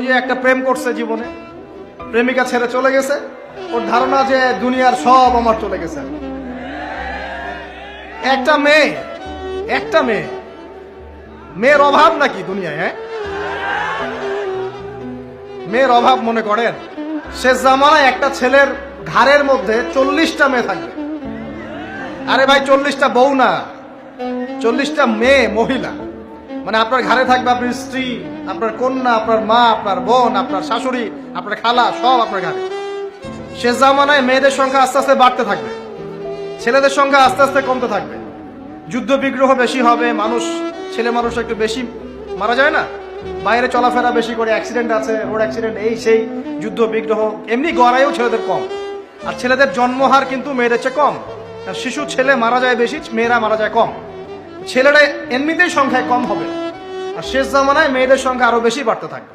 ওই যে একটা প্রেম করছে জীবনে, প্রেমিকা ছেড়ে চলে গেছে, ওর ধারণা যে দুনিয়ার সব আমার চলে গেছে। একটা মেয়ে, মেয়ের অভাব নাকি দুনিয়ায়? হ্যাঁ, মেয়ের অভাব মনে করেন? শেষ জামানায় একটা ছেলের ঘাড়ের মধ্যে 40টা মেয়ে থাকবে। আরে ভাই, 40টা বউ না, 40টা মেয়ে, মহিলা। মানে আপনার ঘাড়ে থাকবে আপনার স্ত্রী, আপনার কন্যা, আপনার মা, আপনার বোন, আপনার শাশুড়ি, আপনার খালা, সব আপনার ঘাড়ে। শেষ জামানায় মেয়েদের সংখ্যা আস্তে আস্তে বাড়তে থাকবে, ছেলেদের সংখ্যা আস্তে আস্তে কমতে থাকবে। যুদ্ধ বিগ্রহ বেশি হবে, ছেলে মানুষ একটু বেশি মারা যায় না, বাইরে চলাফেরা বেশি করে, অ্যাক্সিডেন্ট আছে, রোড অ্যাক্সিডেন্ট, এই সেই, যুদ্ধ বিগ্রহ। এমনি গড়াইও ছেলেদের কম, আর ছেলেদের জন্মহার কিন্তু মেয়েদের চেয়ে কম। শিশু ছেলে মারা যায় বেশি, মেয়েরা মারা যায় কম। ছেলেরা এমনিতেই সংখ্যায় কম হবে, আর শেষ জামানায় মেয়েদের সংখ্যা আরো বেশি বাড়তে থাকবে।